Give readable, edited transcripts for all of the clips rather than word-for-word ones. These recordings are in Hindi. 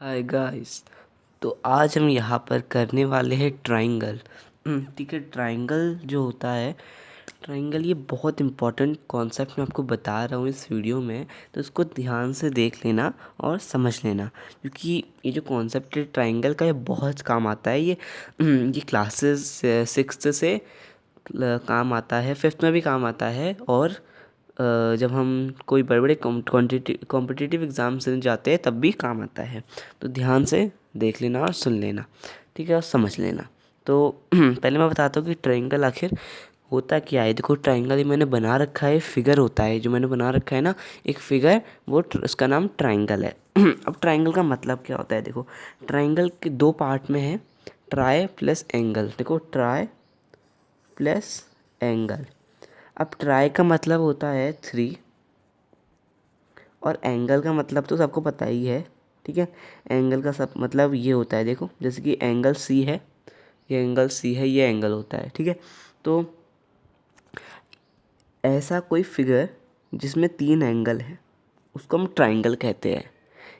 Hi guys. तो आज हम यहाँ पर करने वाले हैं ट्राइंगल। ठीक है, ट्राइंगल जो होता है, ट्राइंगल ये बहुत इम्पोर्टेंट कॉन्सेप्ट मैं आपको बता रहा हूँ इस वीडियो में, तो इसको ध्यान से देख लेना और समझ लेना, क्योंकि ये जो कॉन्सेप्ट है ट्राइंगल का, ये बहुत काम आता है। ये क्लासेस सिक्स्थ से काम आता है, फिफ्थ में भी काम आता है, और जब हम कोई बड़े बड़े कॉम्पिटिटिव एग्ज़ाम से जाते हैं तब भी काम आता है। तो ध्यान से देख लेना और सुन लेना, ठीक है, और समझ लेना। तो पहले मैं बताता हूँ कि ट्रायंगल आखिर होता क्या है। देखो, ट्रायंगल ये मैंने बना रखा है, फिगर होता है जो मैंने बना रखा है ना, एक फिगर, वो उसका नाम ट्रायंगल है। अब ट्रायंगल का मतलब क्या होता है, देखो, ट्रायंगल के दो पार्ट में है, ट्राई प्लस एंगल। देखो, ट्राई प्लस एंगल। अब ट्राई का मतलब होता है 3, और एंगल का मतलब तो सबको पता ही है, ठीक है। एंगल का सब मतलब ये होता है, देखो, जैसे कि एंगल सी है, ये एंगल सी है, ये एंगल होता है, ठीक है। तो ऐसा कोई फिगर जिसमें 3 एंगल है उसको हम ट्राइंगल कहते हैं।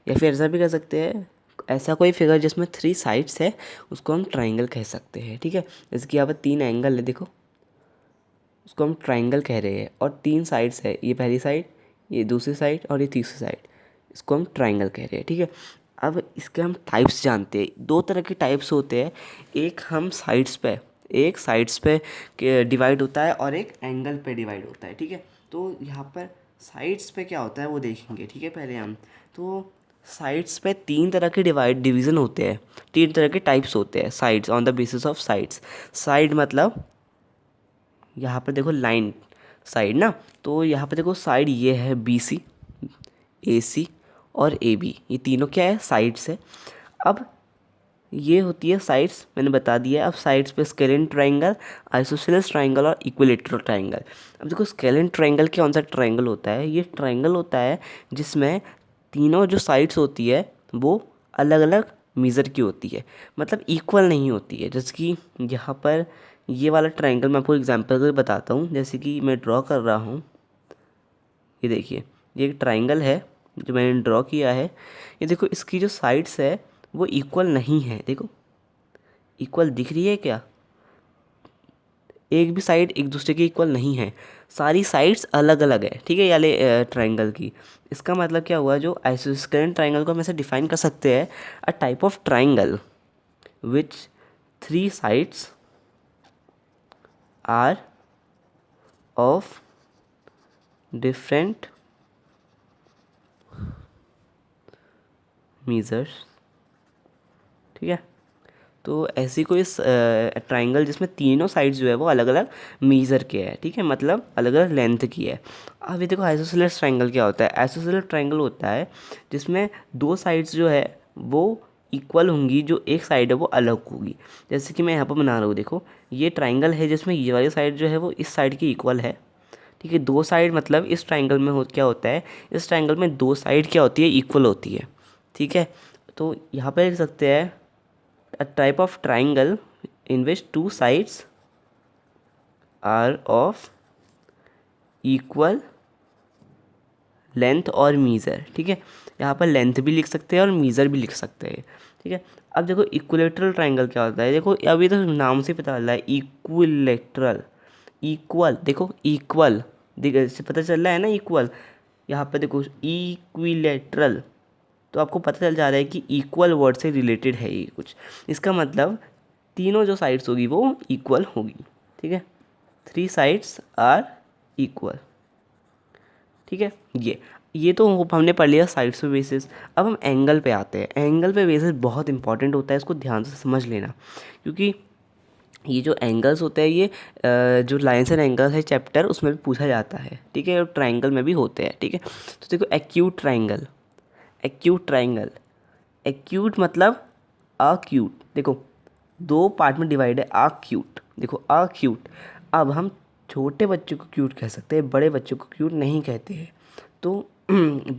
या फिर ऐसा भी कह सकते हैं, ऐसा कोई फिगर जिसमें 3 साइड्स है उसको हम ट्राइंगल कह सकते हैं, ठीक है। जैसे कि यहाँ पर 3 एंगल है, देखो, उसको हम ट्राइंगल कह रहे हैं, और 3 साइड्स है, ये पहली साइड, ये दूसरी साइड, और ये तीसरी साइड, इसको हम ट्राइंगल कह रहे हैं, ठीक है। अब इसके हम टाइप्स जानते हैं। 2 तरह के टाइप्स होते हैं, एक साइड्स पे डिवाइड होता है और एक एंगल पे डिवाइड होता है, ठीक है। तो यहाँ पर साइड्स पे क्या होता है वो देखेंगे, ठीक है। पहले हम तो साइड्स पे 3 तरह के डिवीज़न होते हैं, 3 तरह के टाइप्स होते हैं sides, on the basis of sides. Side मतलब यहाँ पर देखो लाइन, साइड ना, तो यहाँ पर देखो साइड ये है BC, AC और AB, ये तीनों क्या है, साइड्स है। अब ये होती है साइड्स, मैंने बता दिया। अब साइड्स पे स्केलेन ट्राइंगल, आइसोसेलेस ट्राइंगल और इक्विलेटरल ट्राइंगल। अब देखो, स्केलेन ट्राइंगल कौन सा ट्राइंगल होता है, ये ट्राइंगल होता है जिसमें तीनों जो साइड्स होती है वो अलग अलग मीज़र की होती है, मतलब इक्वल नहीं होती है। जैसे कि यहाँ पर ये वाला ट्राइंगल मैं आपको एग्जांपल से बताता हूँ। जैसे कि मैं ड्रॉ कर रहा हूँ, ये देखिए, ये एक ट्राइंगल है जो मैंने ड्रॉ किया है। ये देखो, इसकी जो साइड्स है वो इक्वल नहीं है। देखो, इक्वल दिख रही है क्या? एक भी साइड एक दूसरे के इक्वल नहीं है, सारी साइड्स अलग अलग है, ठीक है, याले ट्राइंगल की। इसका मतलब क्या हुआ, जो आइसोस्केलेटन ट्राइंगल को हम ऐसे डिफाइन कर सकते हैं, a type of triangle which 3 sides are of different measures, ठीक है। तो ऐसी कोई ट्राइंगल जिसमें तीनों साइड्स जो है वो अलग अलग मीज़र के है, ठीक है, मतलब अलग अलग लेंथ की है। अब ये देखो, आइसोसेलेस ट्राइंगल क्या होता है। आइसोसेलेस ट्राइंगल होता है जिसमें 2 साइड्स जो है वो इक्वल होंगी, जो एक साइड है वो अलग होगी। जैसे कि मैं यहाँ पर बना रहा हूँ, देखो, ये ट्राइंगल है जिसमें ये वाली साइड जो है वो इस साइड की इक्वल है, ठीक है। 2 साइड मतलब इस ट्राइंगल में क्या होता है, इस ट्राइंगल में 2 साइड क्या होती है, इक्वल होती है, ठीक है। तो यहाँ पर लिख सकते हैं, a type of triangle in which 2 sides are of equal length और मीज़र, ठीक है। यहाँ पर लेंथ भी लिख सकते हैं और मीज़र भी लिख सकते हैं, ठीक है। अब देखो, इक्विलेटरल ट्राइंगल क्या होता है। देखो, अभी तो नाम से पता चल रहा है, इक्विलेटरल, इक्वल, देखो इक्वल, इससे पता चल रहा है ना, इक्वल। यहाँ पर देखो इक्विलेटरल, तो आपको पता चल जा रहा है कि इक्वल वर्ड से रिलेटेड है ये कुछ। इसका मतलब तीनों जो साइड्स होगी वो इक्वल होगी, ठीक है। 3 साइड्स आर इक्वल, ठीक है। ये तो हमने पढ़ लिया साइड्स पे बेसिस। अब हम एंगल पे आते हैं। एंगल पे बेसिस बहुत इंपॉर्टेंट होता है, इसको ध्यान से समझ लेना, क्योंकि ये जो एंगल्स होते हैं, ये जो लाइन्स एंड एंगल्स है चैप्टर, उसमें भी पूछा जाता है, ठीक है, और ट्राइंगल में भी होते हैं, ठीक है। तो देखो, acute triangle, acute triangle, acute मतलब अक्यूट। देखो, 2 पार्ट में डिवाइड है, अक्यूट, देखो अक्यूट। अब हम छोटे बच्चों को क्यूट कह सकते हैं, बड़े बच्चों को क्यूट नहीं कहते हैं। तो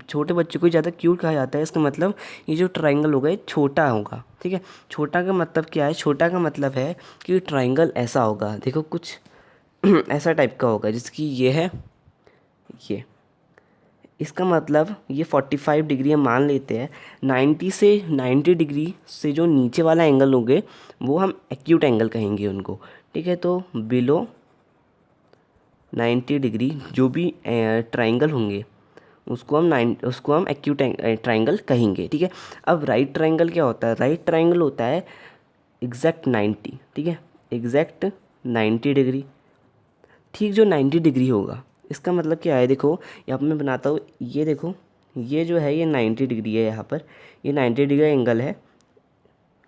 छोटे बच्चों को ज़्यादा क्यूट कहा जाता है। इसका मतलब ये जो ट्राइंगल होगा ये छोटा होगा, ठीक है। छोटा का मतलब क्या है, छोटा का मतलब है कि ट्राइंगल ऐसा होगा, देखो कुछ ऐसा टाइप का होगा, जिसकी ये है, ये इसका मतलब ये 45 डिग्री हम मान लेते हैं। 90 डिग्री से जो नीचे वाला एंगल होंगे वो हम एक्यूट एंगल कहेंगे उनको, ठीक है। तो बिलो 90 डिग्री जो भी ट्राइंगल होंगे उसको हम एक्यूट ट्राइंगल कहेंगे, ठीक है। अब राइट ट्राइंगल क्या होता है? राइट ट्राइंगल होता है एग्जैक्ट 90, ठीक है, एग्जैक्ट 90 डिग्री, ठीक जो 90 डिग्री होगा। इसका मतलब क्या है? देखो यहाँ पर मैं बनाता हूँ, ये देखो, ये जो है ये 90 डिग्री है, यहाँ पर ये 90 डिग्री एंगल है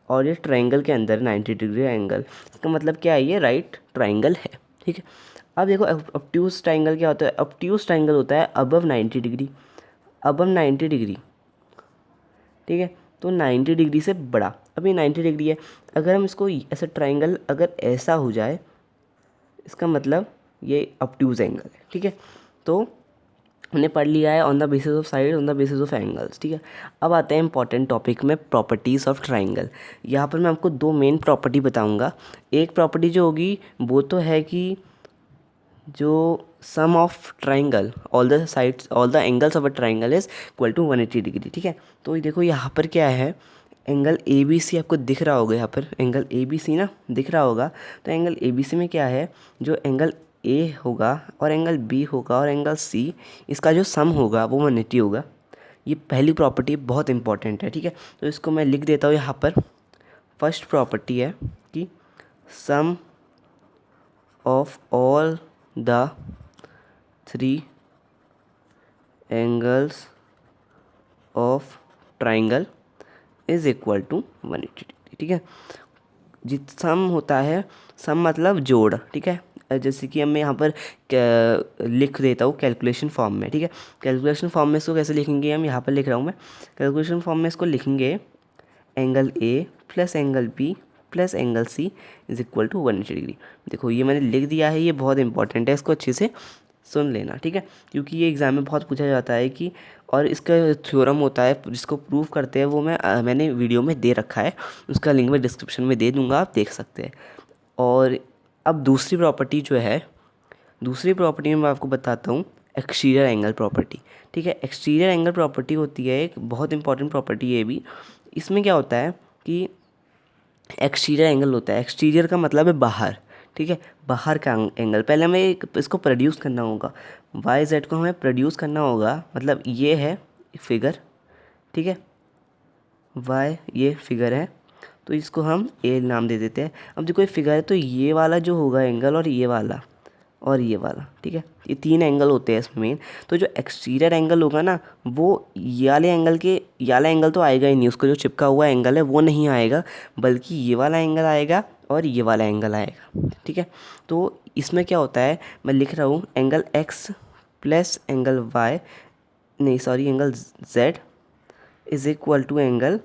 और ये ट्रायंगल के अंदर 90 डिग्री एंगल। इसका मतलब क्या है? ये राइट ट्रायंगल है, ठीक है। अब देखो ऑब्ट्यूज ट्रायंगल क्या होता है? ऑब्ट्यूज ट्रायंगल होता है अबव 90 डिग्री, अबव 90 डिग्री, ठीक है। तो 90 डिग्री से बड़ा, अब ये 90 डिग्री है, अगर हम इसको ऐसा ट्रायंगल अगर ऐसा हो जाए, इसका मतलब ये ऑब्ट्यूज एंगल है, ठीक है। तो हमने पढ़ लिया है on the basis of side, on the basis of angles, ठीक है। अब आते हैं इंपॉर्टेंट टॉपिक में, प्रॉपर्टीज़ ऑफ ट्राइंगल। यहाँ पर मैं आपको दो मेन प्रॉपर्टी बताऊँगा। एक प्रॉपर्टी जो होगी वो तो है कि जो sum of triangle all the sides all the angles of a triangle is equal to 180 degree, ठीक है। तो देखो यहाँ पर क्या है, एंगल ए बी सी आपको दिख रहा होगा, यहाँ पर एंगल ए बी सी ना दिख रहा होगा। तो एंगल ए बी सी में क्या है, जो एंगल ए होगा और एंगल बी होगा और एंगल सी, इसका जो सम होगा वो 180 होगा। ये पहली प्रॉपर्टी बहुत इंपॉर्टेंट है, ठीक है। तो इसको मैं लिख देता हूँ यहाँ पर। फर्स्ट प्रॉपर्टी है कि sum of all the 3 angles of triangle is equal to 180 degree, ठीक है। जित सम होता है, सम मतलब जोड़, ठीक है। जैसे कि मैं यहाँ पर लिख देता हूँ कैलकुलेशन फॉर्म में, ठीक है। कैलकुलेशन फॉर्म में इसको कैसे लिखेंगे? हम यहाँ पर लिख रहा हूँ मैं, कैलकुलेशन फॉर्म में इसको लिखेंगे angle a plus angle b plus angle c is equal to 180 degree. देखो ये मैंने लिख दिया है, ये बहुत इंपॉर्टेंट है, इसको अच्छे से सुन लेना, ठीक है। क्योंकि ये एग्ज़ाम में बहुत पूछा जाता है कि, और इसका थ्योरम होता है जिसको प्रूव करते हैं वो मैंने वीडियो में दे रखा है, उसका लिंक मैं डिस्क्रिप्शन में दे दूँगा, आप देख सकते हैं। और अब दूसरी प्रॉपर्टी जो है, दूसरी प्रॉपर्टी में मैं आपको बताता हूँ एक्सटीरियर एंगल प्रॉपर्टी, ठीक है। एक्सटीरियर एंगल प्रॉपर्टी होती है एक बहुत इंपॉर्टेंट प्रॉपर्टी है ये भी। इसमें क्या होता है कि एक्सटीरियर एंगल होता है, एक्सटीरियर का मतलब है बाहर, ठीक है, बाहर का एंगल। पहले हमें इसको प्रोड्यूस करना होगा, वाई जेड को हमें प्रोड्यूस करना होगा, मतलब ये है फिगर, ठीक है, वाई ये फिगर है, तो इसको हम ए नाम दे देते हैं। अब देखो ये फिगर है, तो ये वाला जो होगा एंगल और ये वाला, ठीक है, ये 3 एंगल होते हैं इसमें मेन। तो जो एक्सटीरियर एंगल होगा ना, वो ये वाला एंगल तो आएगा ही नहीं, उसको जो चिपका हुआ एंगल है वो नहीं आएगा, बल्कि ये वाला एंगल आएगा और ये वाला एंगल आएगा, ठीक है। तो इसमें क्या होता है, मैं लिख रहा हूँ angle X plus angle Y, नहीं sorry angle Z is equal to angle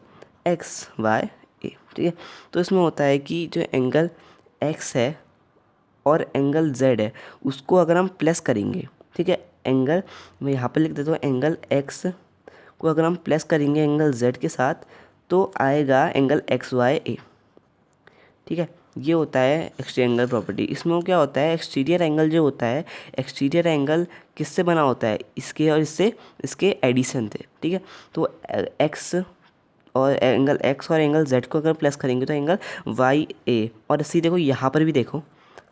X Y A, ठीक है। तो इसमें होता है कि जो एंगल एक्स है और एंगल जेड है उसको अगर हम प्लस करेंगे, ठीक है, एंगल मैं यहाँ पर लिख देता हूँ, एंगल एक्स को अगर हम प्लस करेंगे एंगल जेड के साथ तो आएगा एंगल एक्स वाई ए, ठीक है। ये होता है एक्सटीरियर एंगल प्रॉपर्टी। इसमें क्या होता है, एक्सटीरियर एंगल जो होता है, एक्सटीरियर एंगल किससे बना होता है, इसके और इसके एडिशन से, ठीक है। तो एक्स और एंगल जेड को अगर प्लस करेंगे तो एंगल वाई ए, और इसी देखो यहाँ पर भी देखो,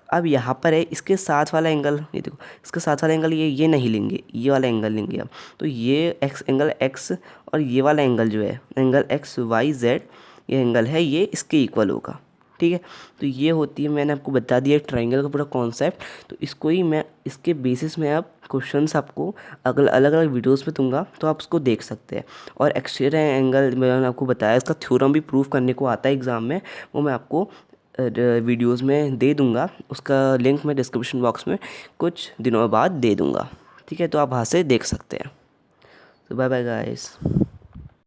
अब यहाँ पर है इसके साथ वाला एंगल, ये देखो इसके साथ वाला एंगल ये नहीं लेंगे, ये वाला एंगल लेंगे अब। तो ये एंगल एक्स और ये वाला एंगल जो है एंगल एक्स वाई जेड, ये एंगल है ये इसके इक्वल होगा, ठीक है। तो ये होती है, मैंने आपको बता दिया ट्रायंगल का पूरा कॉन्सेप्ट। तो इसको ही मैं इसके बेसिस में अब क्वेश्चंस आपको अलग अलग वीडियोस में दूंगा, तो आप उसको देख सकते हैं। और एक्सटीरियर एंगल मैंने आपको बताया, इसका थ्योरम भी प्रूव करने को आता है एग्ज़ाम में, वो मैं आपको वीडियोस में दे दूंगा, उसका लिंक मैं डिस्क्रिप्शन बॉक्स में कुछ दिनों बाद दे दूंगा, ठीक है। तो आप वहाँ से देख सकते हैं। तो बाय बाय गाइस।